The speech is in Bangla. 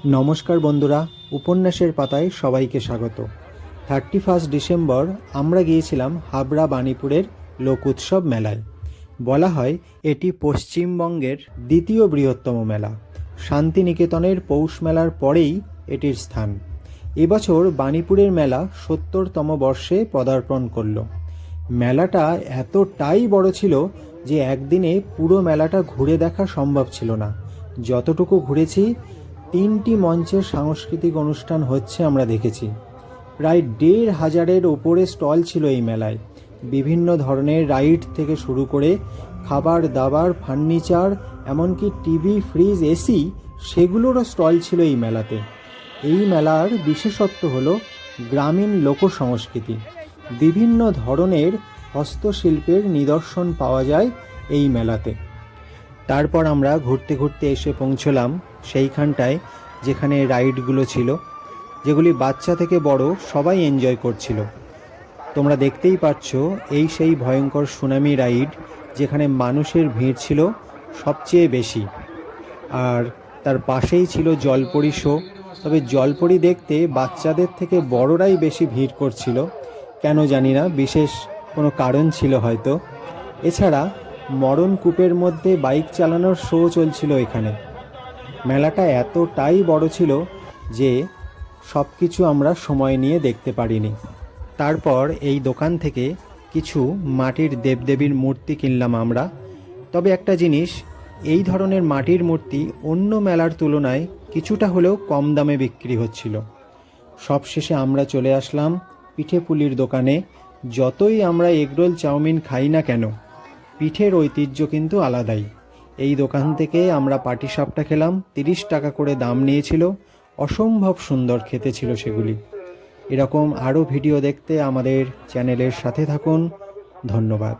নমস্কার বন্ধুরা, উপন্যাসের পাতায় সবাইকে স্বাগত। 31 ডিসেম্বর আমরা গিয়েছিলাম হাবড়া বাণীপুরের লোক উৎসব মেলায়। বলা হয় এটি পশ্চিমবঙ্গের দ্বিতীয় বৃহত্তম মেলা। শান্তিনিকেতনের পৌষ মেলার পরেই এটির স্থান। এবছর বাণীপুরের মেলা 70তম বর্ষে পদার্পণ করল। মেলাটা এতটাই বড় ছিল যে একদিনে পুরো মেলাটা ঘুরে দেখা সম্ভব ছিল না। যতটুকু ঘুরেছি, 3টি মঞ্চে সাংস্কৃতিক অনুষ্ঠান হচ্ছে আমরা দেখেছি। প্রায় 1,500-এর ওপরে স্টল ছিল এই মেলায়। বিভিন্ন ধরনের রাইড থেকে শুরু করে খাবার দাবার, ফার্নিচার, এমনকি টিভি, ফ্রিজ, এসি, সেগুলোরও স্টল ছিল এই মেলাতে। এই মেলার বিশেষত্ব হলো গ্রামীণ লোকসংস্কৃতি। বিভিন্ন ধরনের হস্তশিল্পের নিদর্শন পাওয়া যায় এই মেলাতে। তারপর আমরা ঘুরতে ঘুরতে এসে পৌঁছলাম সেইখানটায় যেখানে রাইডগুলো ছিল, যেগুলি বাচ্চা থেকে বড় সবাই এনজয় করছিল। তোমরা দেখতেই পাচ্ছ, এই সেই ভয়ঙ্কর সুনামি রাইড যেখানে মানুষের ভিড় ছিল সবচেয়ে বেশি। আর তার পাশেই ছিল জলপরি শো। তবে জলপরি দেখতে বাচ্চাদের থেকে বড়রাই বেশি ভিড় করছিল, কেন জানি না, বিশেষ কোনো কারণ ছিল হয়তো। এছাড়া মরণ কূপের মধ্যে বাইক চালানোর শো চলছিল এখানে। মেলাটা এতটাই বড় ছিল যে সব কিছু আমরা সময় নিয়ে দেখতে পারিনি। তারপর এই দোকান থেকে কিছু মাটির দেবদেবীর মূর্তি কিনলাম আমরা। তবে একটা জিনিস, এই ধরনের মাটির মূর্তি অন্য মেলার তুলনায় কিছুটা হলেও কম দামে বিক্রি হচ্ছিল। সবশেষে আমরা চলে আসলাম পিঠে পুলির দোকানে। যতই আমরা এগরোল চাউমিন খাই না কেন, পিঠের ঐতিহ্য কিন্তু আলাদাই। এই দোকান থেকে আমরা পাটিসাপটা খেলাম, 30 টাকা করে দাম নিয়েছিল। অসম্ভব সুন্দর খেতে ছিল সেগুলি। এরকম আরও ভিডিও দেখতে আমাদের চ্যানেলের সাথে থাকুন। ধন্যবাদ।